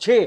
6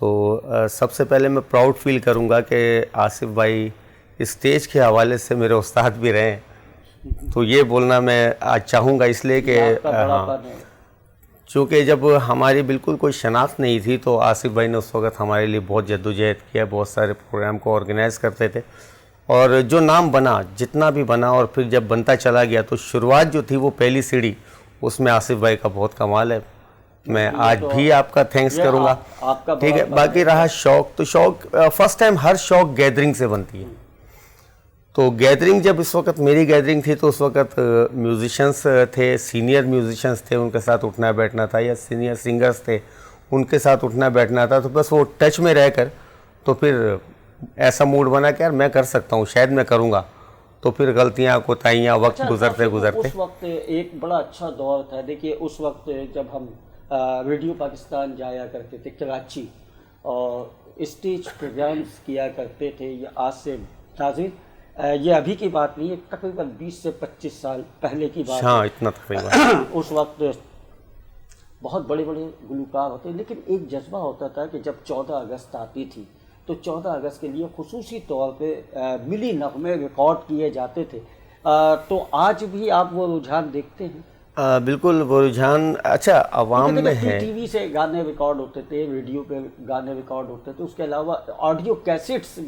تو سب سے پہلے میں پراؤڈ فیل کروں گا کہ آصف بھائی اسٹیج کے حوالے سے میرے استاد بھی رہے ہیں، تو یہ بولنا میں آج چاہوں گا، اس لیے کہ ہاں چونکہ جب ہماری بالکل کوئی شناخت نہیں تھی تو آصف بھائی نے اس وقت ہمارے لیے بہت جدوجہد کیا، بہت سارے پروگرام کو آرگنائز کرتے تھے، اور جو نام بنا جتنا بھی بنا اور پھر جب بنتا چلا گیا تو شروعات جو تھی وہ پہلی سیڑھی، اس میں آصف بھائی کا بہت کمال ہے، میں آج بھی آپ کا تھینکس کروں گا، ٹھیک ہے۔ باقی رہا شوق، تو شوق فرسٹ ٹائم ہر شوق گیدرنگ سے بنتی ہے، تو گیدرنگ جب اس وقت میری گیدرنگ تھی تو اس وقت میوزیشنس تھے، سینئر میوزیشنس تھے، ان کے ساتھ اٹھنا بیٹھنا تھا، یا سینئر سنگرز تھے ان کے ساتھ اٹھنا بیٹھنا تھا، تو بس وہ ٹچ میں رہ کر تو پھر ایسا موڈ بنا کہ یار میں کر سکتا ہوں، شاید میں کروں گا، تو پھر غلطیاں کوتاہیاں وقت گزرتے گزرتے اس وقت ایک بڑا اچھا دور تھا۔ دیکھیے اس وقت جب ہم ریڈیو پاکستان جایا کرتے تھے کراچی اور اسٹیج پروگرامز کیا کرتے تھے، یہ آج سے ناظرین یہ ابھی کی بات نہیں ہے، تقریباً 20 سے 25 سال پہلے کی بات ہے، ہاں اتنا تقریباً اس وقت بہت بڑے بڑے گلوکار ہوتے، لیکن ایک جذبہ ہوتا تھا کہ جب 14 اگست آتی تھی تو 14 اگست کے لیے خصوصی طور پہ ملی نغمے ریکارڈ کیے جاتے تھے، تو آج بھی آپ وہ رجحان دیکھتے ہیں؟ بالکل وہ رجحان اچھا عوام میں ہے، ٹی وی سے گانے ریکارڈ ہوتے تھے، ریڈیو پہ گانے ریکارڈ ہوتے تھے، اس کے علاوہ آڈیو کیسٹس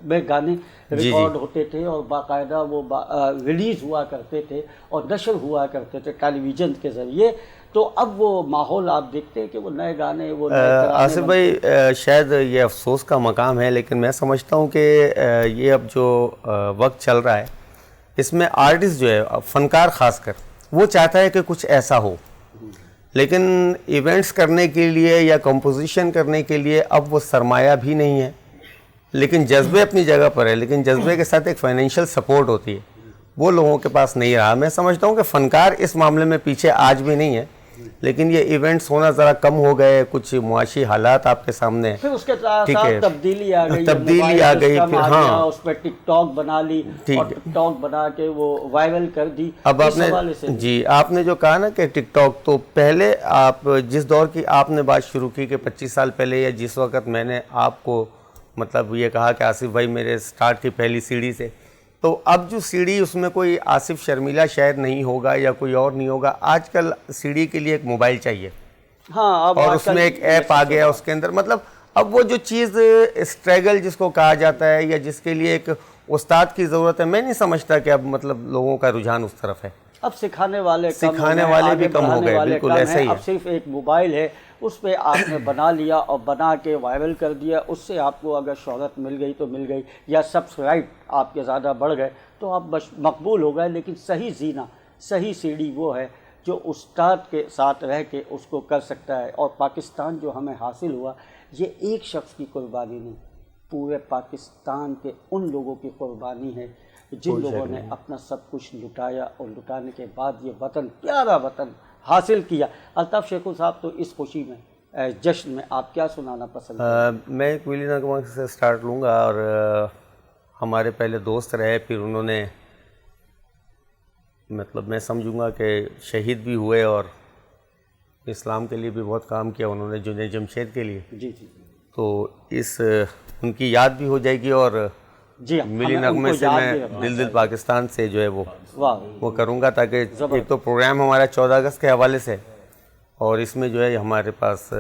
میں گانے ریکارڈ ہوتے تھے اور باقاعدہ وہ ریلیز ہوا کرتے تھے اور نشر ہوا کرتے تھے ٹیلی ویژن کے ذریعے، تو اب وہ ماحول آپ دیکھتے ہیں کہ وہ نئے گانے وہ آصف بھائی شاید یہ افسوس کا مقام ہے، لیکن میں سمجھتا ہوں کہ یہ اب جو وقت چل رہا ہے اس میں آرٹسٹ جو ہے فنکار خاص کر وہ چاہتا ہے کہ کچھ ایسا ہو، لیکن ایونٹس کرنے کے لیے یا کمپوزیشن کرنے کے لیے اب وہ سرمایہ بھی نہیں ہے، لیکن جذبے اپنی جگہ پر ہے، لیکن جذبے کے ساتھ ایک فائنینشیل سپورٹ ہوتی ہے، وہ لوگوں کے پاس نہیں رہا۔ میں سمجھتا ہوں کہ فنکار اس معاملے میں پیچھے آج بھی نہیں ہے، لیکن یہ ایونٹس ہونا ذرا کم ہو گئے، کچھ معاشی حالات آپ کے سامنے، پھر اس کے ساتھ تبدیلی آ گئی، پھر ہاں اس پہ ٹک ٹاک بنا لی اور ٹک ٹاک بنا کے وہ وائرل کر دی۔ اب آپ نے جی آپ نے جو کہا نا کہ ٹک ٹاک، تو پہلے آپ جس دور کی آپ نے بات شروع کی کہ 25 سال پہلے، یا جس وقت میں نے آپ کو مطلب یہ کہا کہ آصف بھائی میرے سٹارٹ کی پہلی سیڑھی سے، تو اب جو سیڑھی اس میں کوئی آصف شرمیلا شاید نہیں ہوگا یا کوئی اور نہیں ہوگا، آج کل سیڑھی کے لیے ایک موبائل چاہیے، ہاں، اور اس میں ایک ایپ آ گیا اس کے اندر، مطلب اب وہ جو چیز اسٹرگل جس کو کہا جاتا ہے یا جس کے لیے ایک استاد کی ضرورت ہے، میں نہیں سمجھتا کہ اب مطلب لوگوں کا رجحان اس طرف ہے، اب سکھانے والے بھی کم ہو گئے، بالکل ایسا ہی ہے، اب صرف ایک موبائل ہے، اس پہ آپ نے بنا لیا اور بنا کے وائرل کر دیا، اس سے آپ کو اگر شہرت مل گئی تو مل گئی، یا سبسکرائب آپ کے زیادہ بڑھ گئے تو آپ مقبول ہو گئے، لیکن صحیح زینہ، صحیح سیڑھی وہ ہے جو استاد کے ساتھ رہ کے اس کو کر سکتا ہے، اور پاکستان جو ہمیں حاصل ہوا یہ ایک شخص کی قربانی نہیں، پورے پاکستان کے ان لوگوں کی قربانی ہے جن لوگوں نے اپنا سب کچھ لٹایا اور لٹانے کے بعد یہ وطن، پیارا وطن حاصل کیا۔ الطاف شیخو صاحب، تو اس خوشی میں جشن میں آپ کیا سنانا پسند ہیں؟ میں ایک ویلی نغمہ سے سٹارٹ لوں گا، اور ہمارے پہلے دوست رہے، پھر انہوں نے مطلب میں سمجھوں گا کہ شہید بھی ہوئے اور اسلام کے لیے بھی بہت کام کیا انہوں نے، جنید جمشید کے لیے، جی جی، تو ان کی یاد بھی ہو جائے گی، اور ملی نغمے سے میں دل دل پاکستان سے جو ہے وہ کروں گا، تاکہ ایک تو پروگرام ہمارا 14 اگست کے حوالے سے، اور اس میں جو ہے ہمارے پاس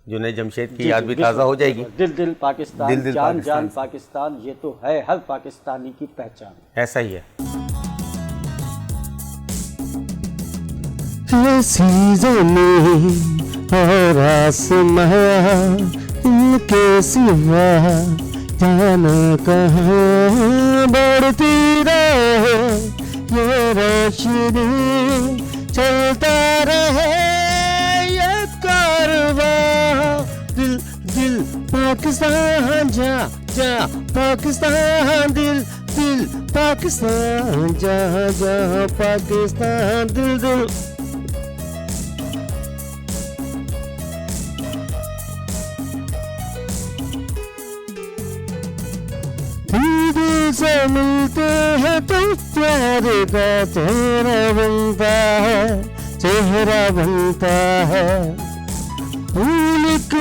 جنید جمشید کی یاد بھی تازہ ہو جائے گی۔ دل دل پاکستان، جان جان پاکستان، یہ تو ہے ہر پاکستانی کی پہچان، ایسا ہی ہے۔ ایسی زمین اور آسمان ان کے سوا جانا کہاں، بڑھتی رہے یہ روشنی، چلتا رہے یہ کارواں، دل دل پاکستان، جا جا پاکستان، دل دل پاکستان، جہاں جہاں پاکستان، دل دل سے ملتے ہیں تو پیارے کا چہرہ بنتا ہے، چہرہ بنتا ہے، پھول ایک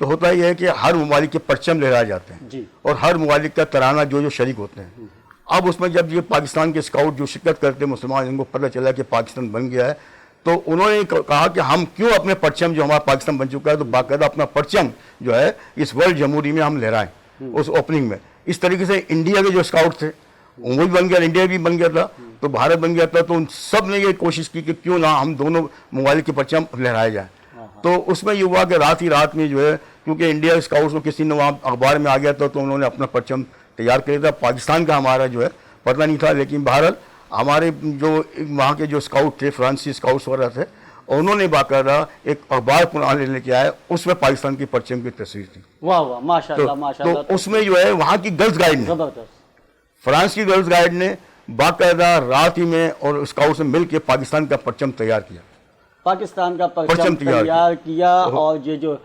تو ہوتا یہ ہے کہ ہر ممالک کے پرچم لہرائے جاتے ہیں جی اور ہر ممالک کا ترانہ جو شریک ہوتے ہیں. اب اس میں جب یہ پاکستان کے اسکاؤٹ جو شرکت کرتے ہیں مسلمان، ان کو پتہ چلا کہ پاکستان بن گیا ہے، تو انہوں نے کہا کہ ہم کیوں اپنے پرچم جو ہمارا پاکستان بن چکا ہے تو باقاعدہ اپنا پرچم جو ہے اس ورلڈ جمہوری میں ہم لہرائیں اس اوپننگ میں. اس طریقے سے انڈیا کے جو اسکاؤٹ تھے وہ بھی بن گیا، انڈیا بھی بن گیا تھا، تو بھارت بن گیا تھا، تو ان سب نے یہ کوشش کی کہ کیوں نہ ہم دونوں ممالک کے پرچم لہرائے جائیں. تو اس میں یہ ہوا کہ رات ہی رات میں جو ہے، کیونکہ انڈیا اسکاؤٹس کو کسی نے وہاں اخبار میں آ گیا تھا تو انہوں نے اپنا پرچم تیار کر دیا. پاکستان کا ہمارا جو ہے پتہ نہیں تھا، لیکن بہرحال ہمارے جو وہاں کے جو اسکاؤٹ تھے، فرانسیسی اسکاؤٹس وغیرہ تھے، انہوں نے باقاعدہ ایک اخبار پرانا لے کے آئے، اس میں پاکستان کی پرچم کی تصویر تھی. واہ واہ ماشاء اللہ ماشاء اللہ. تو اس میں جو ہے وہاں کی گرلز گائیڈ نے، زبردست. فرانس کی گرلز گائیڈ نے باقاعدہ رات ہی میں اور اسکاؤٹ سے مل کے پاکستان کا پرچم تیار کیا، پاکستان کا پرچم تیار کیا. اور یہ جو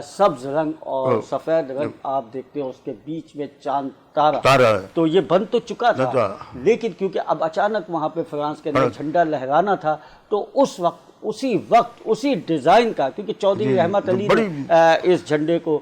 سبز رنگ اور سفید رنگ آپ دیکھتے ہیں، اس کے بیچ میں چاند تارا، تو یہ بن تو چکا تھا، لیکن کیونکہ اب اچانک وہاں پہ فرانس کے اندر جھنڈا لہرانا تھا، تو اس وقت اسی ڈیزائن کا، کیونکہ چودھری رحمت علی نے اس جھنڈے کو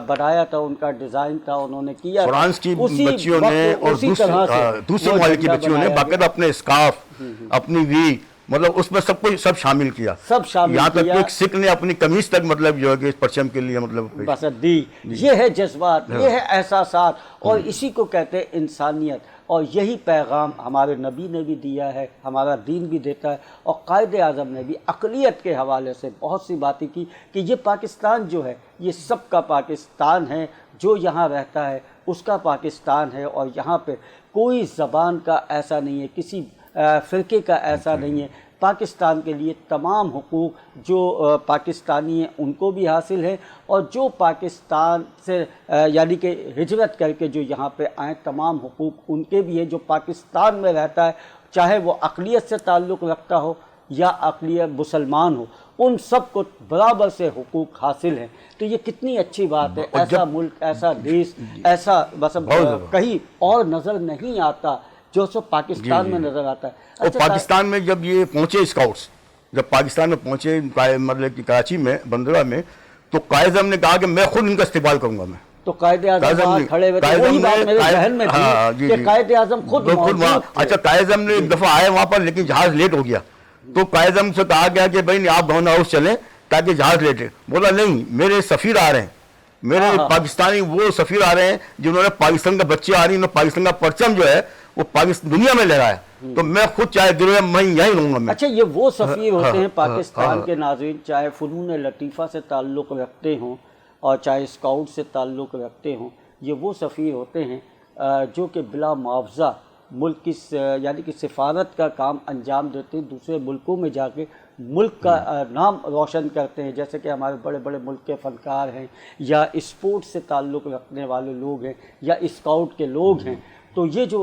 بنایا تھا، ان کا ڈیزائن تھا، انہوں نے کیا. فرانس کی بچیوں نے اور دوسرے ممالک کی بچیوں نے باقاعدہ اپنے اسکارف، اپنی وی، مطلب اس میں سب شامل کیا، یہاں تک کہ ایک سکھ نے اپنی قمیص تک مطلب جو ہے کہ اس پرچم کے لیے مطلب بسط دی. یہ ہے جذبات، یہ ہے احساسات، اور اسی کو کہتے ہیں انسانیت. اور یہی پیغام ہمارے نبی نے بھی دیا ہے، ہمارا دین بھی دیتا ہے، اور قائد اعظم نے بھی اقلیت کے حوالے سے بہت سی باتیں کی کہ یہ پاکستان جو ہے یہ سب کا پاکستان ہے، جو یہاں رہتا ہے اس کا پاکستان ہے، اور یہاں پہ کوئی زبان کا ایسا نہیں ہے، کسی فرقے کا ایسا نہیں ہے. پاکستان کے لیے تمام حقوق جو پاکستانی ہیں ان کو بھی حاصل ہیں، اور جو پاکستان سے یعنی کہ ہجرت کر کے جو یہاں پہ آئیں تمام حقوق ان کے بھی ہیں. جو پاکستان میں رہتا ہے چاہے وہ اقلیت سے تعلق رکھتا ہو یا اقلیت مسلمان ہو، ان سب کو برابر سے حقوق حاصل ہیں. تو یہ کتنی اچھی بات ہے. ایسا ملک، ایسا دیش، ایسا بس کہیں اور نظر نہیں آتا جو سب پاکستان میں نظر آتا ہے. اور پاکستان میں جب یہ پہنچے اسکاؤٹس، جب پاکستان میں پہنچے مطلب کہ کراچی میں بندرہ میں، تو قائد اعظم نے کہا کہ میں خود ان کا استقبال کروں گا. میں تو قائد اعظم کھڑے ہوئے تھے، وہی بات میرے ذہن میں تھی کہ قائد اعظم خود موجود تھے. اچھا، قائد اعظم نے ایک دفعہ آئے وہاں پر، لیکن جہاز لیٹ ہو گیا، تو قائد اعظم سے کہا گیا کہ بھائی آپ گورنر ہاؤس چلیں تاکہ جہاز لیٹ ہے. بولا نہیں، میرے سفیر آ رہے ہیں، میرے پاکستانی وہ سفیر آ رہے ہیں جنہوں نے پاکستان کا بچے آ رہی ہیں، پاکستان کا پرچم جو ہے وہ پاکستان دنیا میں لہرایا، تو میں خود چاہے دنیا میں یہیں رہوں گا. اچھا، یہ وہ سفیر ہوتے ہیں پاکستان کے ناظرین، چاہے فنون لطیفہ سے تعلق رکھتے ہوں اور چاہے اسکاؤٹ سے تعلق رکھتے ہوں، یہ وہ سفیر ہوتے ہیں جو کہ بلا معاوضہ ملک کی یعنی کہ سفارت کا کام انجام دیتے ہیں، دوسرے ملکوں میں جا کے ملک کا نام روشن کرتے ہیں. جیسے کہ ہمارے بڑے بڑے ملک کے فنکار ہیں، یا اسپورٹ سے تعلق رکھنے والے لوگ ہیں، یا اسکاؤٹ کے لوگ ہیں. تو یہ جو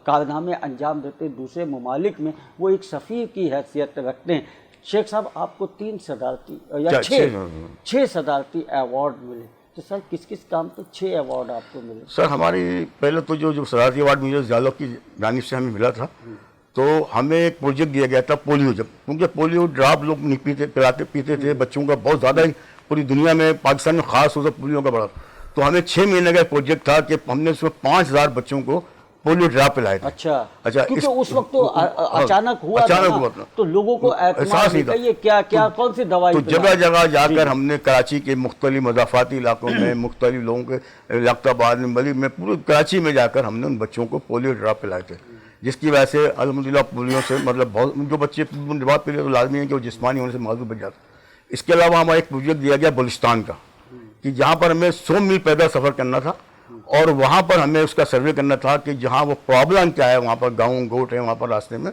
کارنامے انجام دیتے ہیں دوسرے ممالک میں، وہ ایک سفیر کی حیثیت رکھتے ہیں. شیخ صاحب، آپ کو 3 صدارتی یا 6 صدارتی ایوارڈ ملے، تو سر کس کس کام پہ 6 ایوارڈ آپ کو ملے؟ سر ہماری پہلے تو جو صدارتی ایوارڈ مجھے ضیاء کی جانب سے ہمیں ملا تھا، تو ہمیں ایک پروجیکٹ دیا گیا تھا پولیو، جب کیونکہ پولیو ڈراپ لوگ نہیں پیتے تھے بچوں کا، بہت زیادہ ہی پوری دنیا میں، پاکستان میں خاص طور سے پولیو کا بڑا. تو ہمیں 6 مہینے کا پروجیکٹ تھا کہ ہم نے اس میں 5000 بچوں کو پولیو ڈراپ پلائے تھے. اچھا، کیونکہ اس وقت تو اچانک ہوا تھا، تو لوگوں کو احساس نہیں تھا یہ کیا کون سی دوائی. تو جگہ جگہ جا کر ہم نے کراچی کے مختلف مضافاتی علاقوں میں، مختلف لوگوں کے لقت آباد میں پورے کراچی میں جا کر ہم نے ان بچوں کو پولیو ڈراپ پلائے تھے، جس کی وجہ سے الحمدللہ پولیو سے مطلب بہت جو بچے ڈراپ پلے تو لازمی ہے کہ وہ جسمانی ہونے سے معذور بچ جاتے. اس کے علاوہ ہمارا ایک پروجیکٹ دیا گیا بلوچستان کا، کہ جہاں پر ہمیں 100 میل پیدل سفر کرنا تھا، اور وہاں پر ہمیں اس کا سروے کرنا تھا کہ جہاں وہ پرابلم کیا ہے، وہاں پر گاؤں گوٹ ہے وہاں پر راستے میں.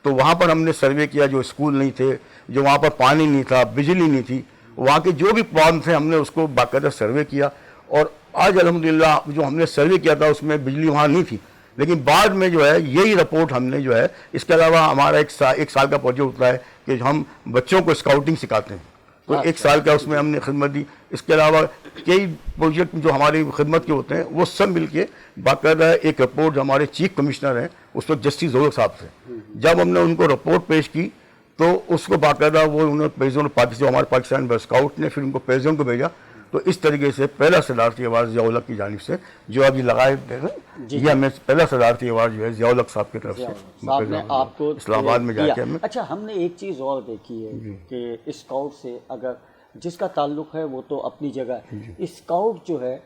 تو وہاں پر ہم نے سروے کیا، جو اسکول نہیں تھے، جو وہاں پر پانی نہیں تھا، بجلی نہیں تھی، وہاں کے جو بھی پرابلم تھے ہم نے اس کو باقاعدہ سروے کیا. اور آج الحمدللہ جو ہم نے سروے کیا تھا اس میں بجلی وہاں نہیں تھی، لیکن بعد میں جو ہے یہی رپورٹ ہم نے جو ہے، اس کے علاوہ ہمارا ایک سال کا پروجیکٹ ہوتا ہے کہ ہم بچوں کو اسکاؤٹنگ سکھاتے ہیں، تو 1 سال کا اس میں ہم نے خدمت دی. اس کے علاوہ کئی پروجیکٹ جو ہماری خدمت کے ہوتے ہیں وہ سب مل کے باقاعدہ ایک رپورٹ ہمارے چیف کمشنر ہیں اس وقت جسٹس ظہور صاحب سے، جب ہم نے ان کو رپورٹ پیش کی تو اس کو باقاعدہ وہ انہوں نے پریزیڈنٹ پاکستان، ہمارے پاکستان اسکاؤٹ نے پھر ان کو پریزیڈنٹ کو بھیجا. تو اس طریقے سے پہلا صدارتی ایوارڈ ضیاء الحق کی جانب سے جو ابھی لگائے یہ ہمیں پہلا صدارتی ایوارڈ جو ہے ضیاء الحق صاحب کی طرف سے صاحب نے آپ کو اسلام آباد میں جا کے ہمیں. اچھا ہم نے ایک چیز اور دیکھی ہے کہ اسکاؤٹ سے اگر جس کا تعلق ہے وہ تو اپنی جگہ ہے، اسکاؤٹ جو ہے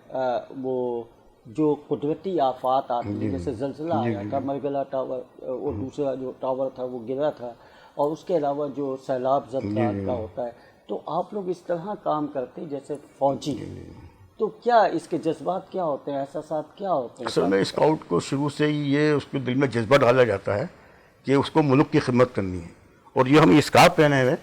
وہ جو قدرتی آفات آتی ہیں جیسے زلزلہ آیا تھا، مرگلا ٹاور اور دوسرا جو ٹاور تھا وہ گرا تھا، اور اس کے علاوہ جو سیلاب زد رات کا ہوتا ہے، تو آپ لوگ اس طرح کام کرتے جیسے فوجی، تو کیا اس کے جذبات کیا ہوتے ہیں، احساسات کیا ہوتے ہیں؟ اصل میں اسکاؤٹ کو شروع سے ہی یہ اس کے دل میں جذبہ ڈالا جاتا ہے کہ اس کو ملک کی خدمت کرنی ہے، اور یہ ہم اسکارف پہنے ہوئے،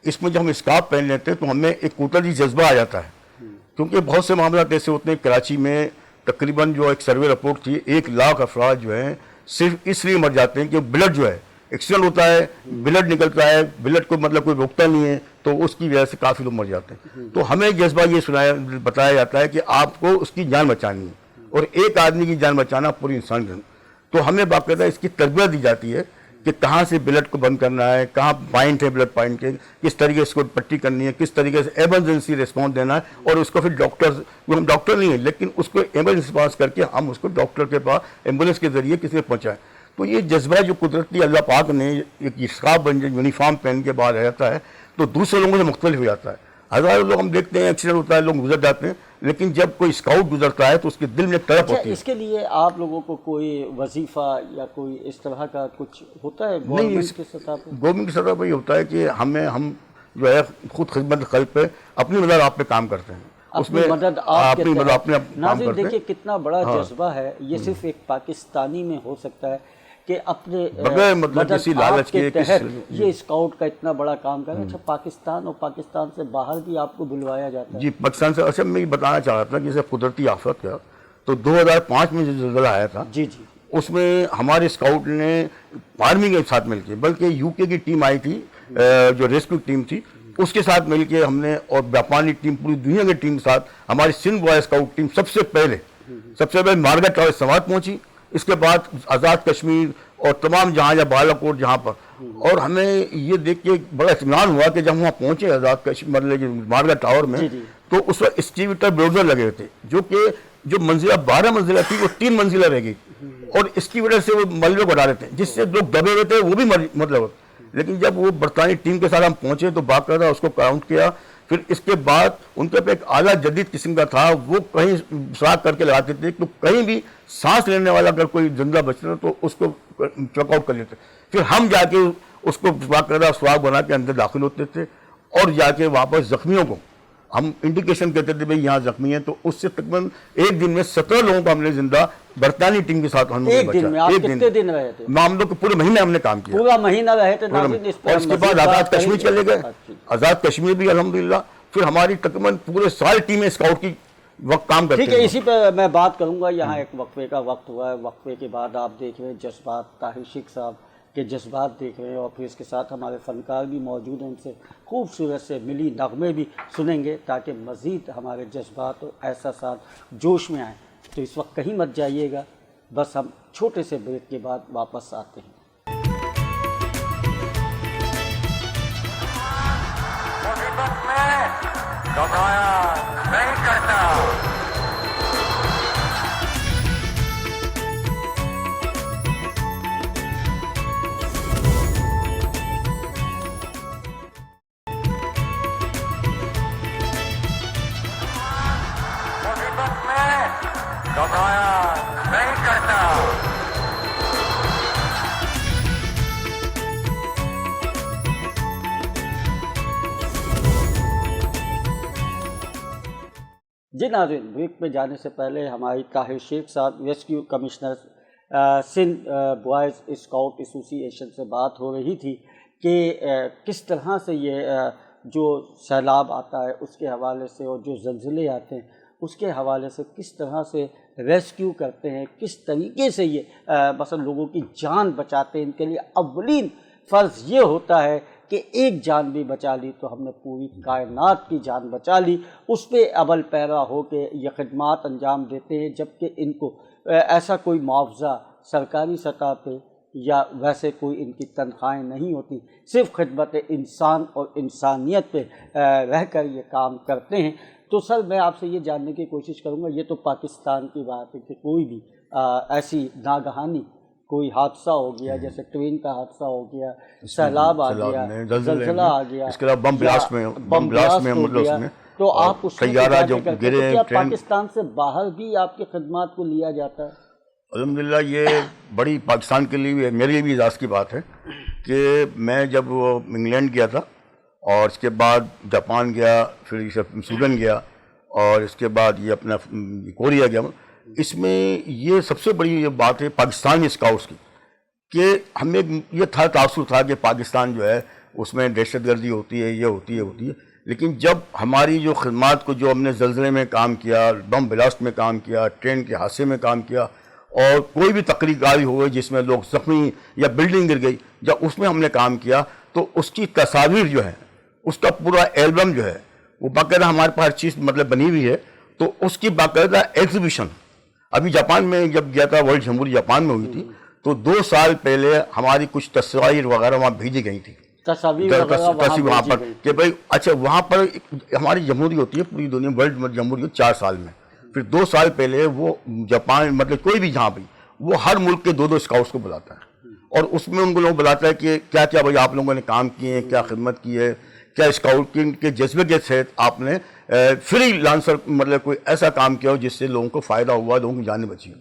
اس میں جب ہم اسکارف پہن لیتے ہیں تو ہمیں ایک قدرتی جذبہ آ جاتا ہے، کیونکہ بہت سے معاملات ایسے ہوتے ہیں. کراچی میں تقریباً جو ایک سروے رپورٹ تھی 1 لاکھ افراد جو ہیں صرف اس لیے مر جاتے ہیں کہ بلڈ جو ہے ایکسیڈنٹ ہوتا ہے، بلڈ نکلتا ہے، بلڈ کو مطلب کوئی روکتا نہیں ہے، تو اس کی وجہ سے کافی لوگ مر جاتے ہیں. تو ہمیں جذبہ یہ بتایا جاتا ہے کہ آپ کو اس کی جان بچانی ہے، اور ایک آدمی کی جان بچانا پوری انسان کی. تو ہمیں باقاعدہ اس کی تربیت دی جاتی ہے کہ کہاں سے بلڈ کو بند کرنا ہے، کہاں پوائنٹ ہے بلڈ پوائنٹ کے، کس طریقے سے اس کو پٹی کرنی ہے، کس طریقے سے ایمرجنسی ریسپانس دینا ہے، اور اس کو پھر ہم ڈاکٹر نہیں ہیں لیکن اس کو ایمرجنسی پاس کر کے ہم اس کو ڈاکٹر کے پاس ایمبولینس کے ذریعے کسی کو پہنچائیں. تو یہ جذبہ جو قدرتی اللہ پاک نے ایک اسکارف بن جائے یونیفارم پہن کے بعد رہتا ہے تو دوسرے لوگوں سے مختلف ہو جاتا ہے. ہزاروں لوگ ہم دیکھتے ہیں ایکسیڈنٹ ہوتا ہے، لوگ گزر جاتے ہیں، لیکن جب کوئی اسکاؤٹ گزرتا ہے تو اس کے دل میں تڑپ ہوتی ہے. اس کے لیے آپ لوگوں کو کوئی وظیفہ یا کوئی اس طرح کا کچھ ہوتا ہے گورنمنٹ کی سطح پہ؟ گورنمنٹ کی سطح پہ یہ ہوتا ہے کہ ہم جو ہے خود خدمت خلق پہ اپنی مدد آپ پہ کام کرتے ہیں، اس میں مدد آپ کے اپنی مدد اپنے کام ناظرین کرتے ہیں. دیکھیے کتنا بڑا جذبہ ہے، یہ صرف ایک پاکستانی میں ہو سکتا ہے کہ اپنے بغیر مطلب مدد کسی لالچ کے کے تحت یہ اسکاؤٹ کا اتنا بڑا کام کر رہا ہے. اچھا پاکستان اور پاکستان سے باہر بھی آپ کو بلوایا جاتا ہے؟ جی پاکستان سے. اچھا میں یہ بتانا چاہ رہا تھا کہ جیسے قدرتی آفت کا تو 2005 میں جو زلزلہ آیا تھا جی اس میں ہمارے اسکاؤٹ نے آرمی کے ساتھ مل کے، بلکہ یو کے کی ٹیم آئی تھی جو ریسکیو ٹیم تھی، اس کے ساتھ مل کے ہم نے، اور جاپانی ٹیم، پوری دنیا کی ٹیم کے ساتھ ہماری سندھ بوائے اسکاؤٹ ٹیم سب سے پہلے مارگا ٹاور سوات پہنچی، اس کے بعد آزاد کشمیر اور تمام جہاں یا بالا کوٹ جہاں پر. اور ہمیں یہ دیکھ کے بڑا اطمینان ہوا کہ جب وہاں پہنچے آزاد کشمیر مارگا ٹاور میں تو اس وقت اسٹیویٹر بلڈوزر لگے ہوئے تھے، جو منزلہ 12 منزلہ تھی وہ 3 منزلہ رہ گئی، اور اس کی وجہ سے وہ ملبے کو اٹھا رہے تھے جس سے لوگ دبے ہوئے تھے وہ بھی مطلب. لیکن جب وہ برطانوی ٹیم کے ساتھ ہم پہنچے تو باقاعدہ اس کو کاؤنٹ کیا، پھر اس کے بعد ان کے پہ ایک اعلیٰ جدید قسم کا تھا، وہ کہیں سراغ کر کے لگاتے تھے تو کہیں بھی سانس لینے والا اگر کوئی زندہ بچتا تو اس کو چیک آؤٹ کر لیتے. پھر ہم جا کے اس کو باقاعدہ سراغ بنا کے اندر داخل ہوتے تھے، اور جا کے واپس زخمیوں کو ہم انڈیکیشن کہتے تھے بھائی یہاں زخمی ہیں. تو اس سے تقریباً ایک دن میں 17 لوگوں کو ہم نے زندہ برطانوی ٹیم کے ساتھ ہم نے ایک دن میں آپ کتنے دن رہے تھے؟ ہم لوگ پورے مہینے ہم نے کام کیا، پورا مہینہ رہے تھے. اور اس کے بعد آزاد کشمیر چلے گئے، آزاد کشمیر بھی الحمدللہ. پھر ہماری تقریباً پورے سال ٹیمیں اسکاؤٹ کی وقت کام کرتے ہیں. ٹھیک ہے، اسی پہ میں بات کروں گا. یہاں ایک وقفے کا وقت ہوا ہے، وقفے کے بعد آپ دیکھ رہے ہیں جذبات، طاہر شیخ صاحب کے جذبات دیکھ رہے ہیں، اور پھر اس کے ساتھ ہمارے فنکار بھی موجود ہیں، ان سے خوبصورت سے ملی نغمے بھی سنیں گے تاکہ مزید ہمارے جذبات اور احساسات جوش میں آئیں. تو اس وقت کہیں مت جائیے گا، بس ہم چھوٹے سے بریک کے بعد واپس آتے ہیں. مصیبت میں گھبرایا نہیں کرتا. مصیبت میں گھبرایا نہیں کرتا. جی ناظرین، بریک پہ جانے سے پہلے ہماری طاہر شیخ صاحب rescue commissioner Sindh boys scout ایسوسی ایشن سے بات ہو رہی تھی کہ کس طرح سے یہ جو سیلاب آتا ہے اس کے حوالے سے، اور جو زلزلے آتے ہیں اس کے حوالے سے کس طرح سے ریسکیو کرتے ہیں، کس طریقے سے یہ مثلا لوگوں کی جان بچاتے ہیں. ان کے لیے اولین فرض یہ ہوتا ہے کہ ایک جان بھی بچا لی تو ہم نے پوری کائنات کی جان بچا لی. اس پہ اول پیرا ہو کے یہ خدمات انجام دیتے ہیں، جبکہ ان کو ایسا کوئی معاوضہ سرکاری سطح پہ یا ویسے کوئی ان کی تنخواہیں نہیں ہوتی، صرف خدمت انسان اور انسانیت پہ رہ کر یہ کام کرتے ہیں. تو سر میں آپ سے یہ جاننے کی کوشش کروں گا، یہ تو پاکستان کی بات ہے کہ کوئی بھی ایسی ناگہانی کوئی حادثہ ہو گیا، جیسے ٹرین کا حادثہ ہو گیا، سیلاب آ گیا، زلزلہ آ گیا، اس کے علاوہ بم بلاسٹ میں ہو گیا، تو آپ اس میں طیارہ جو گرے، کیا پاکستان سے باہر بھی آپ کی خدمات کو لیا جاتا ہے؟ الحمدللہ یہ بڑی پاکستان کے لیے، میرے لیے بھی اعزاز کی بات ہے کہ میں جب انگلینڈ گیا تھا اور اس کے بعد جاپان گیا، پھر سویڈن گیا اور اس کے بعد یہ اپنا کوریا گیا، اس میں یہ سب سے بڑی یہ بات ہے پاکستانی اسکاؤٹس کی کہ ہمیں یہ تاثر تھا کہ پاکستان جو ہے اس میں دہشت گردی ہوتی ہے، یہ ہوتی ہے، لیکن جب ہماری جو خدمات کو جو ہم نے زلزلے میں کام کیا، بم بلاسٹ میں کام کیا، ٹرین کے حادثے میں کام کیا، اور کوئی بھی تقریب کاری ہوئی جس میں لوگ زخمی یا بلڈنگ گر گئی، جب اس میں ہم نے کام کیا تو اس کی تصاویر جو ہے، اس کا پورا البم جو ہے وہ باقاعدہ ہمارے پاس ہر چیز مطلب بنی ہوئی ہے، تو اس کی باقاعدہ ایگزیبیشن ابھی جاپان میں جب گیا تھا، ورلڈ جمہوری جاپان میں ہوئی تھی، تو 2 سال پہلے ہماری کچھ تصاویر وغیرہ وہاں بھیجی گئی تھی، تصاویر وہاں پر کہ بھائی اچھا وہاں پر ہماری جمہوری ہوتی ہے پوری دنیا، ورلڈ جمہوری 4 سال میں، پھر 2 سال پہلے وہ جاپان مطلب کوئی بھی جہاں بھی وہ ہر ملک کے 2 اسکاؤٹس کو بلاتا ہے، اور اس میں ان کو لوگ بلاتا ہے کہ کیا کیا بھائی آپ لوگوں نے کام کیے ہیں، کیا خدمت کی ہے، کیا اسکاؤٹنگ کے جذبے کے تحت آپ نے فری لانسر مطلب کوئی ایسا کام کیا ہو جس سے لوگوں کو فائدہ ہوا، لوگوں کی جانیں بچی ہوں۔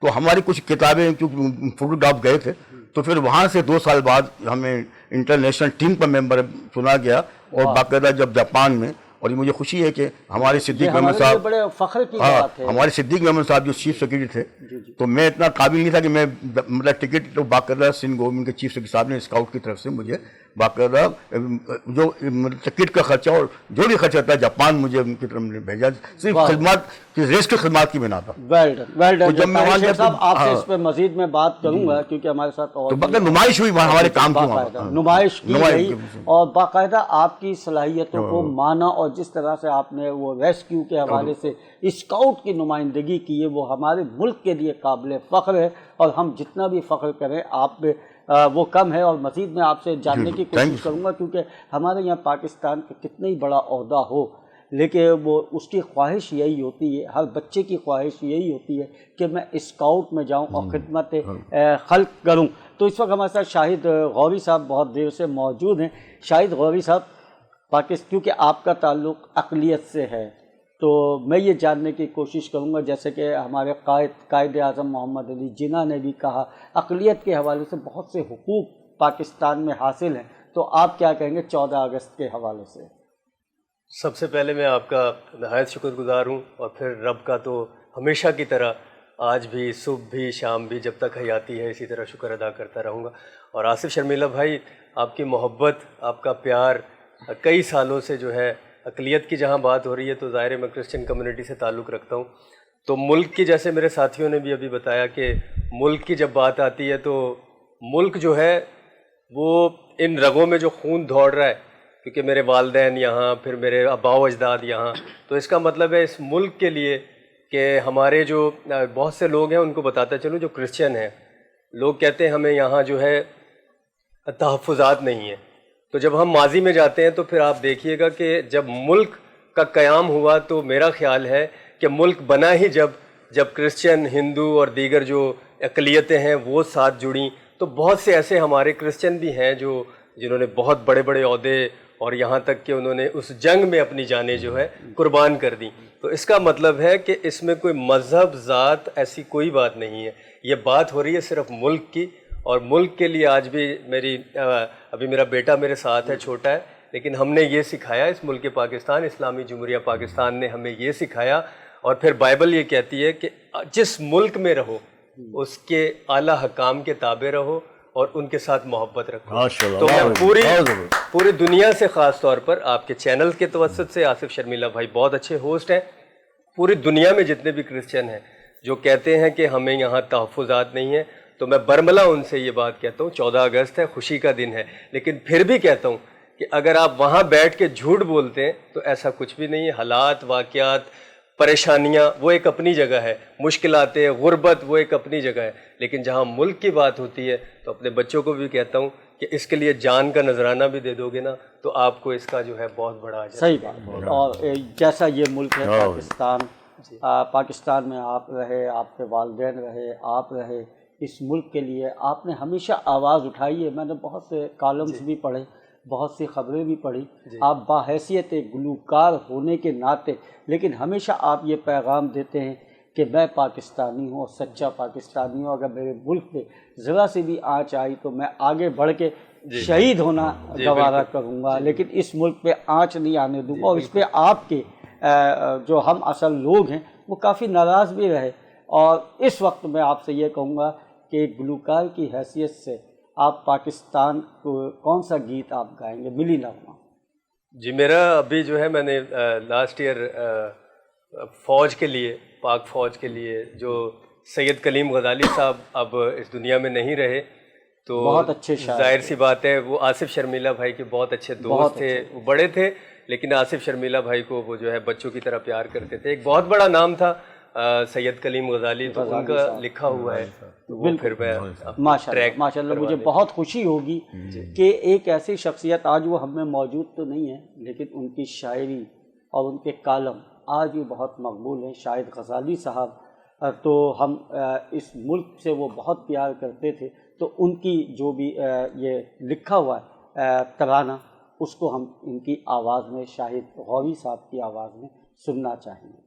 تو ہماری کچھ کتابیں کیونکہ فوٹوگراف گئے تھے، تو پھر وہاں سے 2 سال بعد ہمیں انٹرنیشنل ٹیم کا ممبر چنا گیا، اور باقاعدہ جب جاپان میں، اور یہ مجھے خوشی ہے کہ ہمارے صدیق محمد صاحب، بڑے فخر کی بات ہے، ہمارے صدیق محمد صاحب جو چیف سیکرٹری تھے، تو میں اتنا قابل نہیں تھا کہ میں مطلب ٹکٹ، تو باقاعدہ سندھ گورنمنٹ کے چیف سیکرٹری صاحب نے اسکاؤٹ کی طرف سے مجھے باقاعدہ جو ٹکٹ کا خرچہ اور جو بھی خرچہ تھا جاپان مجھے ان کی طرف بھیجا، صرف خدمات کی ریس کی خدمات کی بنا تھا۔ ویل ڈن جب میں وہاں صاحب آپ سے اس پہ مزید میں بات کروں گا، کیونکہ ہمارے ساتھ اور نمائش ہوئی وہاں، ہمارے کام کی نمائش کی گئی، اور باقاعدہ آپ کی صلاحیتوں کو مانا، اور جس طرح سے آپ نے وہ ریسکیو کے حوالے سے اسکاؤٹ کی نمائندگی کی ہے، وہ ہمارے ملک کے لیے قابل فخر ہے، اور ہم جتنا بھی فخر کریں آپ پہ وہ کم ہے۔ اور مزید میں آپ سے جاننے کی کوشش کروں گا، کیونکہ ہمارے یہاں پاکستان کا کتنا ہی بڑا عہدہ ہو، لیکن وہ اس کی خواہش یہی ہوتی ہے، ہر بچے کی خواہش یہی ہوتی ہے کہ میں اسکاؤٹ میں جاؤں اور خدمت خلق کروں۔ تو اس وقت ہمارے ساتھ شاہد غوری صاحب بہت دیر سے موجود ہیں۔ شاہد غوری صاحب، کیونکہ آپ کا تعلق اقلیت سے ہے، تو میں یہ جاننے کی کوشش کروں گا، جیسے کہ ہمارے قائد اعظم محمد علی جناح نے بھی کہا، اقلیت کے حوالے سے بہت سے حقوق پاکستان میں حاصل ہیں، تو آپ کیا کہیں گے 14 اگست کے حوالے سے؟ سب سے پہلے میں آپ کا نہایت شکر گزار ہوں، اور پھر رب کا تو ہمیشہ کی طرح آج بھی، صبح بھی، شام بھی، جب تک حیاتی ہے اسی طرح شکر ادا کرتا رہوں گا۔ اور آصف شرمیلہ بھائی، آپ کی محبت، آپ کا پیار کئی سالوں سے جو ہے، اقلیت کی جہاں بات ہو رہی ہے تو ظاہر میں کرسچن کمیونٹی سے تعلق رکھتا ہوں، تو ملک کی، جیسے میرے ساتھیوں نے بھی ابھی بتایا کہ ملک کی جب بات آتی ہے تو ملک جو ہے وہ ان رگوں میں جو خون دوڑ رہا ہے، کیونکہ میرے والدین یہاں، پھر میرے آباء و اجداد یہاں، تو اس کا مطلب ہے اس ملک کے لیے کہ ہمارے جو بہت سے لوگ ہیں ان کو بتاتا چلوں جو کرسچن ہیں، لوگ کہتے ہیں ہمیں یہاں جو ہے تحفظات نہیں ہیں، تو جب ہم ماضی میں جاتے ہیں تو پھر آپ دیکھیے گا کہ جب ملک کا قیام ہوا تو میرا خیال ہے کہ ملک بنا ہی جب کرسچن، ہندو اور دیگر جو اقلیتیں ہیں وہ ساتھ جڑیں، تو بہت سے ایسے ہمارے کرسچن بھی ہیں جنہوں نے بہت بڑے بڑے عہدے، اور یہاں تک کہ انہوں نے اس جنگ میں اپنی جانیں جو ہے قربان کر دیں۔ تو اس کا مطلب ہے کہ اس میں کوئی مذہب، ذات، ایسی کوئی بات نہیں ہے، یہ بات ہو رہی ہے صرف ملک کی، اور ملک کے لیے آج بھی ابھی میرا بیٹا میرے ساتھ ہے، چھوٹا ہے، لیکن ہم نے یہ سکھایا، اس ملک پاکستان، اسلامی جمہوریہ پاکستان نے ہمیں یہ سکھایا، اور پھر بائبل یہ کہتی ہے کہ جس ملک میں رہو اس کے اعلیٰ حکام کے تابع رہو اور ان کے ساتھ محبت رکھو۔ تو میں پوری دنیا سے، خاص طور پر آپ کے چینل کے توسط سے، آصف شرمیلہ بھائی بہت اچھے ہوسٹ ہیں، پوری دنیا میں جتنے بھی کرسچن ہیں جو کہتے ہیں کہ ہمیں یہاں تحفظات نہیں ہیں، تو میں برملا ان سے یہ بات کہتا ہوں، 14 اگست ہے، خوشی کا دن ہے، لیکن پھر بھی کہتا ہوں کہ اگر آپ وہاں بیٹھ کے جھوٹ بولتے ہیں تو ایسا کچھ بھی نہیں ہے، حالات، واقعات، پریشانیاں وہ ایک اپنی جگہ ہے، مشکلاتیں، غربت وہ ایک اپنی جگہ ہے، لیکن جہاں ملک کی بات ہوتی ہے تو اپنے بچوں کو بھی کہتا ہوں کہ اس کے لیے جان کا نذرانہ بھی دے دو گے نا تو آپ کو اس کا جو ہے بہت بڑا اجر۔ صحیح بات۔ اور جیسا یہ ملک ہے پاکستان، پاکستان میں آپ رہے، آپ کے والدین رہے، آپ رہے، اس ملک کے لیے آپ نے ہمیشہ آواز اٹھائی ہے۔ میں نے بہت سے کالمز بھی پڑھے، بہت سی خبریں بھی پڑھی، آپ باحیثیت گلوکار ہونے کے ناطے لیکن ہمیشہ آپ یہ پیغام دیتے ہیں کہ میں پاکستانی ہوں اور سچا پاکستانی ہوں، اگر میرے ملک پہ ذرا سی بھی آنچ آئی تو میں آگے بڑھ کے شہید ہونا گوارا کروں گا، لیکن اس ملک پہ آنچ نہیں آنے دوں گا۔ اور اس پہ آپ کے جو ہم اصل لوگ ہیں وہ کافی ناراض بھی رہے، اور اس وقت میں آپ سے یہ کہوں گا کہ گلوکار کی حیثیت سے آپ پاکستان کو کون سا گیت آپ گائیں گے؟ ملی نغمہ۔ جی میرا ابھی جو ہے میں نے لاسٹ ایئر فوج کے لیے، پاک فوج کے لیے، جو سید کلیم غزالی صاحب اب اس دنیا میں نہیں رہے تو بہت اچھے شاعر، ظاہر سی بات ہے وہ آصف شرمیلہ بھائی کے بہت اچھے دوست تھے، وہ بڑے تھے لیکن آصف شرمیلہ بھائی کو وہ جو ہے بچوں کی طرح پیار کرتے تھے۔ ایک بہت بڑا نام تھا سید کلیم غزالی، تو ان کا لکھا ہوا ہے تو وہ پھر میں ماشاء اللہ مجھے بہت خوشی ہوگی کہ ایک ایسی شخصیت آج وہ ہم میں موجود تو نہیں ہے لیکن ان کی شاعری اور ان کے کالم آج بھی بہت مقبول ہیں۔ شاہد غزالی صاحب تو ہم اس ملک سے وہ بہت پیار کرتے تھے، تو ان کی جو بھی یہ لکھا ہوا ہے ترانہ اس کو ہم ان کی آواز میں، شاہد غوری صاحب کی آواز میں سننا چاہیں گے۔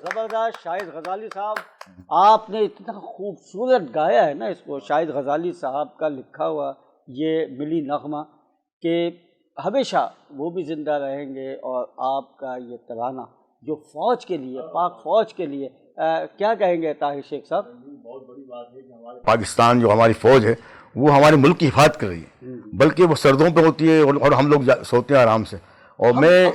زبردست شاہد غزالی صاحب، آپ نے اتنا خوبصورت گایا ہے نا اس کو، شاہد غزالی صاحب کا لکھا ہوا یہ ملی نغمہ کہ ہمیشہ وہ بھی زندہ رہیں گے، اور آپ کا یہ ترانہ جو فوج کے لیے، پاک فوج کے لیے، کیا کہیں گے طاہر شیخ صاحب؟ بہت بڑی بات ہے کہ ہمارے پاکستان جو ہماری فوج ہے وہ ہمارے ملک کی حفاظت کر رہی ہے، بلکہ وہ سردوں پہ ہوتی ہے اور ہم لوگ سوتے ہیں آرام سے، اور میں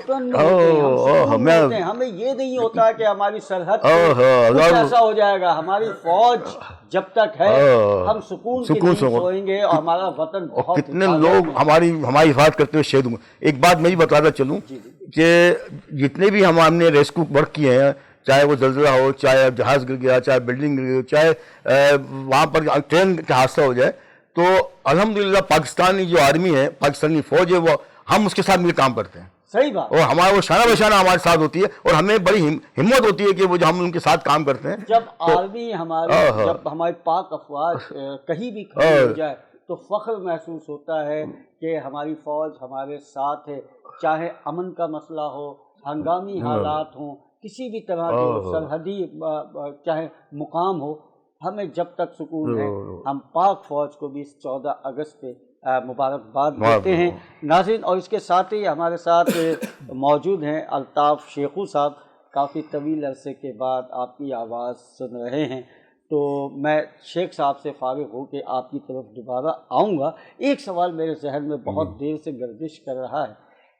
ہمیں یہ نہیں ہوتا کہ ہماری سرحد کچھ ایسا ہو جائے گا. ہماری فوج جب تک ہے ہم سکون کی نیند سوئیں گے اور ہمارا وطن بہت کتنے لوگ ہماری حفاظت کرتے ہوئے شہید ہوئے. ایک بات میں یہ بتاتا چلوں کہ جتنے بھی ہم نے ریسکیو ورک کیے ہیں, چاہے وہ زلزلہ ہو, چاہے جہاز گر گیا, چاہے بلڈنگ گر گئی, چاہے وہاں پر ٹرین کا حادثہ ہو جائے, تو الحمدللہ پاکستانی جو آرمی ہے, پاکستانی فوج ہے, وہ ہم اس کے ساتھ مل کام کرتے ہیں. صحیح بات. اور ہمارا وہ شانہ بشانہ ہمارے ساتھ ہوتی ہے, اور ہمیں بڑی ہمت ہوتی ہے کہ وہ جو ہم ان کے ساتھ کام کرتے ہیں. جب آرمی جب ہماری پاک افواج کہیں بھی کھڑی ہو جائے تو فخر محسوس ہوتا ہے کہ ہماری فوج ہمارے ساتھ ہے, چاہے امن کا مسئلہ ہو, ہنگامی حالات ہوں, کسی بھی طرح کے سرحدی چاہے مقام ہو, ہمیں جب تک سکون ہے ہم پاک فوج کو بھی اس 14 اگست پہ مبارکباد دیتے ہیں. ناظرین, اور اس کے ساتھ ہی ہمارے ساتھ موجود ہیں الطاف شیخو صاحب. کافی طویل عرصے کے بعد آپ کی آواز سن رہے ہیں, تو میں شیخ صاحب سے فارغ ہو کے آپ کی طرف دوبارہ آؤں گا. ایک سوال میرے ذہن میں بہت دیر سے گردش کر رہا ہے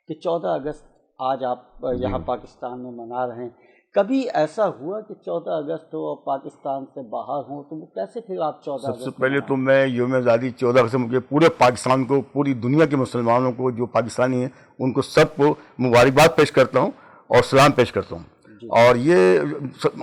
کہ 14 اگست آج آپ یہاں پاکستان میں منا رہے ہیں, کبھی ایسا ہوا کہ 14 اگست ہو اور پاکستان سے باہر ہوں, تو وہ کیسے پھر آپ 14 اگست؟ سب سے پہلے تو میں یوم آزادی 14 اگست مجھے پورے پاکستان کو, پوری دنیا کے مسلمانوں کو جو پاکستانی ہیں ان کو سب کو مبارکباد پیش کرتا ہوں اور سلام پیش کرتا ہوں. اور یہ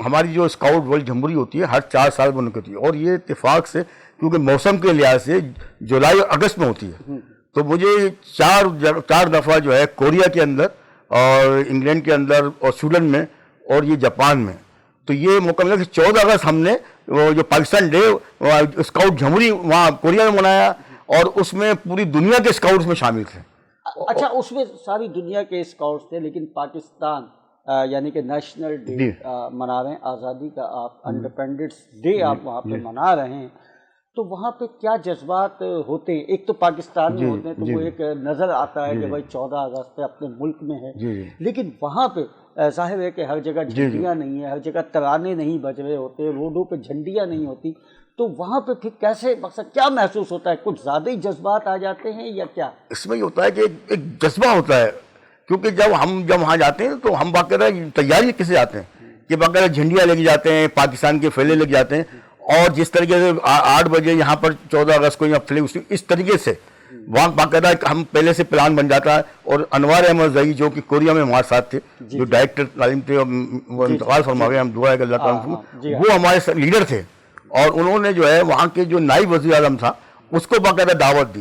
ہماری جو اسکاؤٹ ورلڈ جمہوری ہوتی ہے ہر 4 سال میں ہوتی ہے, اور یہ اتفاق سے کیونکہ موسم کے لحاظ سے جولائی اور اگست میں ہوتی ہے, تو مجھے 4 دفعہ جو ہے کوریا کے اندر اور انگلینڈ کے اندر اور سویڈن میں اور یہ جاپان میں, تو یہ موقع ملا کہ 14 اگست ہم نے وہ جو پاکستان ڈے اسکاؤٹ جمہوری وہاں کوریا میں منایا, اور اس میں پوری دنیا کے اسکاؤٹس میں شامل تھے. اچھا, اس میں ساری دنیا کے اسکاؤٹس تھے, لیکن پاکستان یعنی کہ نیشنل ڈے منا رہے ہیں, آزادی کا آپ انڈیپینڈنس ڈے آپ وہاں پہ منا رہے ہیں, تو وہاں پہ کیا جذبات ہوتے ہیں؟ ایک تو پاکستان میں ہوتے ہیں تو وہ ایک نظر آتا ہے کہ بھائی 14 اگست اپنے ملک میں ہے, لیکن وہاں پہ ظاہر ہے کہ ہر جگہ جھنڈیاں نہیں ہیں, ہر جگہ ترانے نہیں بج رہے ہوتے, روڈوں پہ جھنڈیاں نہیں ہوتی, تو وہاں پہ پھر کیسے مقصد کیا محسوس ہوتا ہے؟ کچھ زیادہ ہی جذبات آ جاتے ہیں یا کیا؟ اس میں یہ ہوتا ہے کہ ایک جذبہ ہوتا ہے, کیونکہ جب وہاں جاتے ہیں تو ہم باقاعدہ تیاری کسے آتے ہیں کہ باقاعدہ جھنڈیاں لے کے جاتے ہیں, پاکستان کے فیلے لے کے جاتے ہیں, اور جس طریقے سے 8 بجے یہاں پر 14 اگست کو فلے اس طریقے سے وہاں باقاعدہ ہم پہلے سے پلان بن جاتا ہے. اور انوار احمد زئی جو کہ کوریا میں ہمارے ساتھ تھے, جو ڈائریکٹر تعلیم تھے, وہ انتقال فرما گئے, ہم دعا ہے کہ اللہ تعالیٰ, وہ ہمارے لیڈر تھے, اور انہوں نے جو ہے وہاں کے جو نائب وزیر اعظم تھا اس کو باقاعدہ دعوت دی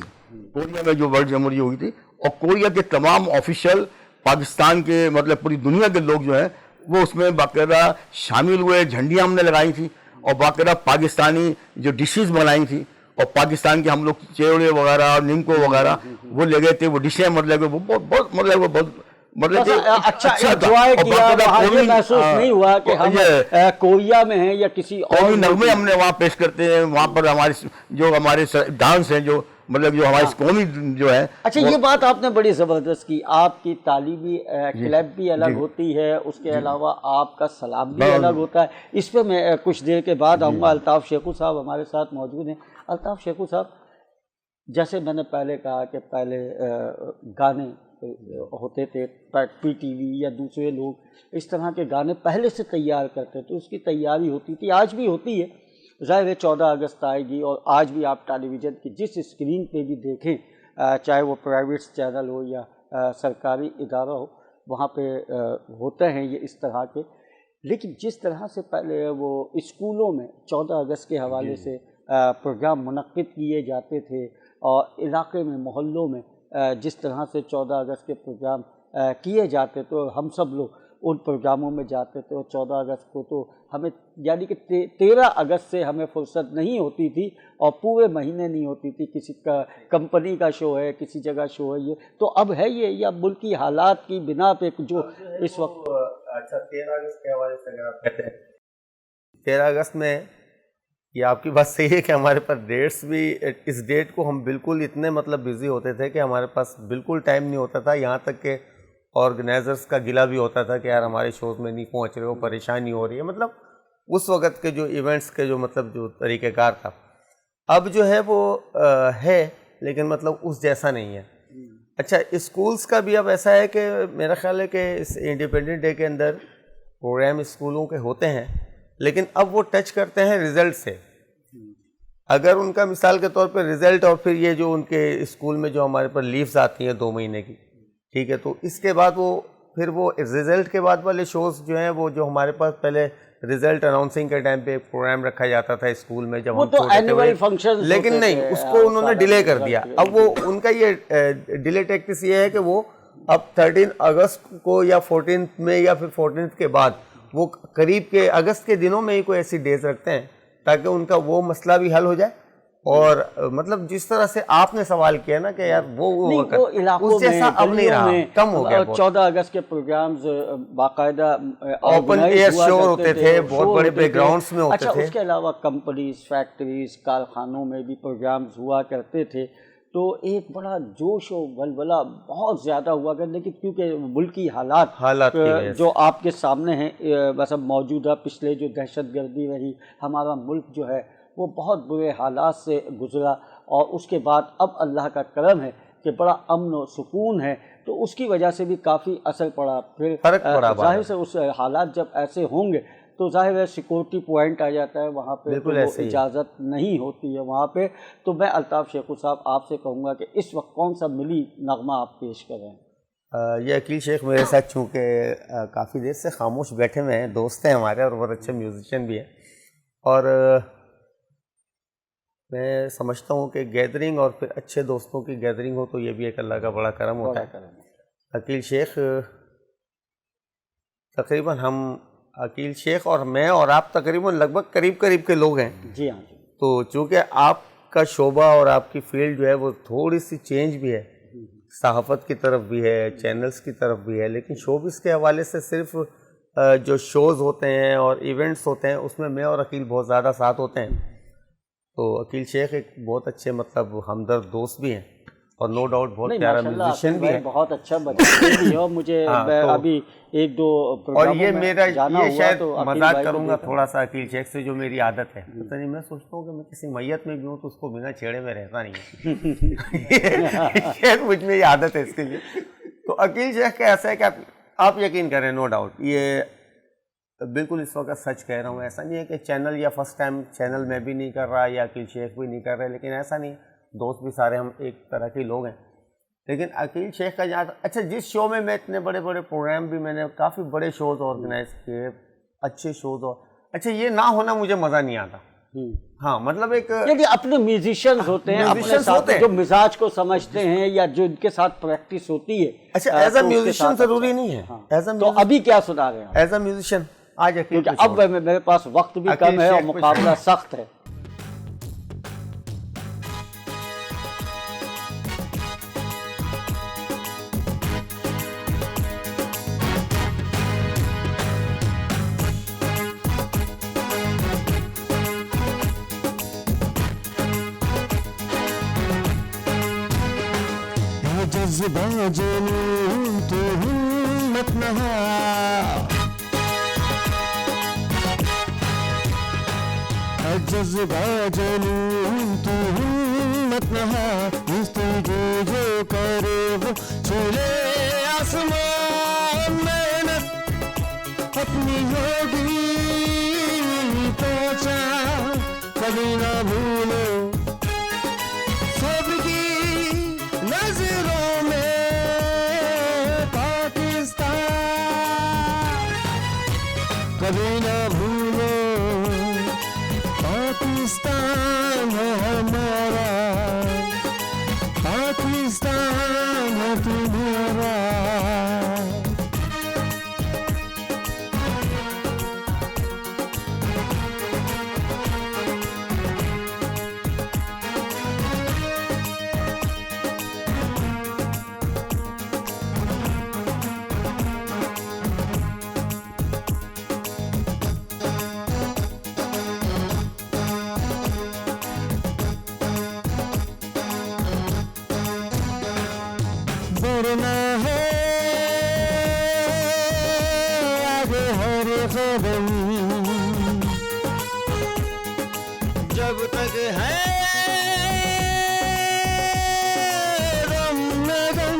کوریا میں جو ورلڈ جمہوری ہوئی تھی, اور کوریا کے تمام آفیشل پاکستان کے مطلب پوری دنیا کے لوگ جو ہیں وہ اس میں باقاعدہ شامل ہوئے. جھنڈیاں ہم نے لگائی تھیں, اور باقاعدہ پاکستانی جو ڈشز بنائی تھیں, اور پاکستان کے ہم لوگ چیوڑے وغیرہ اور نیمکو وغیرہ وہ لے گئے تھے, وہ ڈشیں مطلب وہ بہت اچھا انجوائے کیا, وہاں یہ محسوس نہیں ہوا کہ ہم کوریا میں ہیں یا کسی اور نغمے ہم نے وہاں پیش کرتے ہیں. وہاں پر ہمارے ڈانس ہیں جو مطلب جو ہماری قومی جو ہے. اچھا, یہ بات آپ نے بڑی زبردست کی, آپ کی تعلیمی کلب بھی الگ ہوتی ہے, اس کے علاوہ آپ کا سلام بھی الگ ہوتا ہے. اس پہ میں کچھ دیر کے بعد آؤں گا. الطاف شیخو صاحب ہمارے ساتھ موجود ہیں. الطاف شیخو صاحب, جیسے میں نے پہلے کہا کہ پہلے گانے ہوتے تھے, پی ٹی وی یا دوسرے لوگ اس طرح کے گانے پہلے سے تیار کرتے تھے, اس کی تیاری ہوتی تھی, آج بھی ہوتی ہے. ظاہر ہے 14 اگست آئے گی, اور آج بھی آپ ٹیلی ویژن کی جس اسکرین پہ بھی دیکھیں, چاہے وہ پرائیویٹ چینل ہو یا سرکاری ادارہ ہو, وہاں پہ ہوتے ہیں یہ اس طرح کے. لیکن جس طرح سے پہلے وہ اسکولوں میں 14 اگست کے حوالے سے پروگرام منعقد کیے جاتے تھے, اور علاقے میں محلوں میں جس طرح سے 14 اگست کے پروگرام کیے جاتے تھے, ہم سب لوگ ان پروگراموں میں جاتے تھے. اور 14 اگست کو تو ہمیں یعنی کہ 13 اگست سے ہمیں فرصت نہیں ہوتی تھی, اور پورے مہینے نہیں ہوتی تھی. کسی کا کمپنی کا شو ہے, کسی جگہ شو ہے, یہ تو اب ہے یہ یا ملکی حالات کی بنا پہ جو اس وقت. اچھا, 13 اگست کے حوالے سے اگر آپ کہتے ہیں 13 اگست میں, یہ آپ کی بات صحیح ہے کہ ہمارے پاس ڈیٹس بھی, اس ڈیٹ کو ہم بالکل اتنے مطلب بزی ہوتے تھے کہ ہمارے پاس بالکل ٹائم نہیں ہوتا تھا. یہاں تک کہ آرگنائزرز کا گلہ بھی ہوتا تھا کہ یار ہمارے شوز میں نہیں پہنچ رہے ہو, پریشانی ہو رہی ہے. مطلب اس وقت کے جو ایونٹس کے جو مطلب جو طریقہ کار تھا, اب جو ہے وہ ہے, لیکن مطلب اس جیسا نہیں ہے. اچھا اسکولس کا بھی اب ایسا ہے کہ میرا خیال ہے کہ اس انڈیپینڈنٹ ڈے کے اندر پروگرام اسکولوں کے ہوتے ہیں، لیکن اب وہ ٹچ کرتے ہیں رزلٹ سے. اگر ان کا مثال کے طور پہ رزلٹ اور پھر یہ جو ان کے اسکول میں جو ہمارے پر لیوز آتی ہیں 2 مہینے کی، ٹھیک ہے، تو اس کے بعد وہ پھر وہ رزلٹ کے بعد والے شوز جو ہیں وہ جو ہمارے پاس پہلے رزلٹ اناؤنسنگ کے ٹائم پہ پروگرام رکھا جاتا تھا اسکول میں جب وہ ہم تو چھوٹے تھے، annual functions لیکن ہوتے نہیں، تھے، اس کو انہوں نے ڈیلے کر دیا. اب وہ ان کا یہ ڈیلے ٹیکٹس یہ ہے کہ وہ اب 13 اگست کو یا 14 میں یا پھر 14 کے بعد وہ قریب کے اگست کے دنوں میں ہی کوئی ایسی ڈیز رکھتے ہیں تاکہ ان کا وہ مسئلہ بھی حل ہو جائے. اور مطلب جس طرح سے آپ نے سوال کیا نا کہ یار وہ علاقوں اس جیسا اب نہیں رہا، کم ہو گیا. 14 اگست کے پروگرامز باقاعدہ اوپن ایئر شو ہوتے تھے، بہت بڑے پلے گراؤنڈس میں ہوتے تھے. اچھا، اس کے علاوہ کمپنیز، فیکٹریز، کارخانوں میں بھی پروگرامز ہوا کرتے تھے، تو ایک بڑا جوش و ولولہ بہت زیادہ ہوا کرتے، لیکن کیونکہ ملکی حالات جو آپ کے سامنے ہیں، بس اب موجودہ پچھلے جو دہشت گردی رہی، ہمارا ملک جو ہے وہ بہت برے حالات سے گزرا، اور اس کے بعد اب اللہ کا کرم ہے کہ بڑا امن و سکون ہے، تو اس کی وجہ سے بھی کافی اثر پڑا. پھر فرق پڑا. ظاہر سے اس حالات جب ایسے ہوں گے تو ظاہر ہے سیکورٹی پوائنٹ آ جاتا ہے وہاں پہ، تو وہ اجازت نہیں ہوتی ہے وہاں پہ. تو میں الطاف شیخو صاحب آپ سے کہوں گا کہ اس وقت کون سا ملی نغمہ آپ پیش کر رہے ہیں؟ یہ عقیل شیخ میرے ساتھ چونکہ کافی دیر سے خاموش بیٹھے ہوئے ہیں، دوست ہیں ہمارے اور بہت اچھے میوزیشین بھی ہیں، اور میں سمجھتا ہوں کہ گیدرنگ اور پھر اچھے دوستوں کی گیدرنگ ہو تو یہ بھی ایک اللہ کا بڑا کرم ہوتا ہے. عقیل شیخ تقریباً عقیل شیخ اور میں اور آپ تقریباً لگ بھگ قریب کے لوگ ہیں. جی ہاں جی. تو چونکہ آپ کا شعبہ اور آپ کی فیلڈ جو ہے وہ تھوڑی سی چینج بھی ہے، صحافت کی طرف بھی ہے، چینلز کی طرف بھی ہے، لیکن شوبز کے حوالے سے صرف جو شوز ہوتے ہیں اور ایونٹس ہوتے ہیں اس میں میں اور عقیل بہت زیادہ ساتھ ہوتے ہیں. تو عقیل شیخ ایک بہت اچھے مطلب ہمدرد دوست بھی ہیں اور نو ڈاؤٹ بہت پیارا میوزیشین بھی ہے، بہت اچھا بچہ بھی ہے، اور مجھے ابھی 1-2 اور یہ میرا یہ شاید مذاق کروں گا تھوڑا سا عقیل شیخ سے، جو میری عادت ہے، پتہ نہیں میں سوچتا ہوں کہ میں کسی میت میں بھی ہوں تو اس کو بنا چھیڑے میں رہتا نہیں ہے. شاید مجھ میں یہ عادت ہے اس کے لیے. تو عقیل شیخ کا ایسا ہے کہ آپ یقین کریں، نو ڈاؤٹ یہ بالکل اس وقت سچ کہہ رہا ہوں. ایسا نہیں ہے کہ چینل یا فرسٹ ٹائم چینل میں بھی نہیں کر رہا یا عقیل شیخ بھی نہیں کر رہے، لیکن ایسا نہیں، دوست بھی سارے ہم ایک طرح کے لوگ ہیں. لیکن عقیل شیخ کا جہاں اچھا جس شو میں اتنے بڑے پروگرام بھی میں نے کافی بڑے شوز آرگنائز کیے، اچھے شوز، اور اچھا یہ نہ ہونا مجھے مزہ نہیں آتا. ہاں مطلب ایک اپنے میوزیشینز ہوتے ہیں، اپنے ساتھ جو مزاج کو سمجھتے ہیں یا جو ان کے ساتھ پریکٹس ہوتی ہے. اچھا ایز اے میوزیشین ضروری نہیں ہے. تو ابھی کیا سنا رہے ہیں ایز اے میوزیشین آج؟ کیونکہ اب میرے پاس وقت بھی کم ہے اور مقابلہ سخت ہے. جذبہ جنون تو ہمت نہا، جذبہ جنون تو ہمت نہا، جو کرے وہ چھولے آسمان. محنت اپنی ہوگی پہنچا کبھی نہ بھولو، سب کی نظروں میں پاکستان کبھی نہ بھولو، پاکستان ہے ہمارا، پاکستان ہے تمہارا. بڑھنا ہے آگے ہر قدم، جب تک ہے دم میں دم،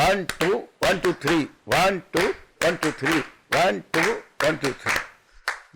1 2 1 2 3 1 2 1 2 3 1 2 1 2 3।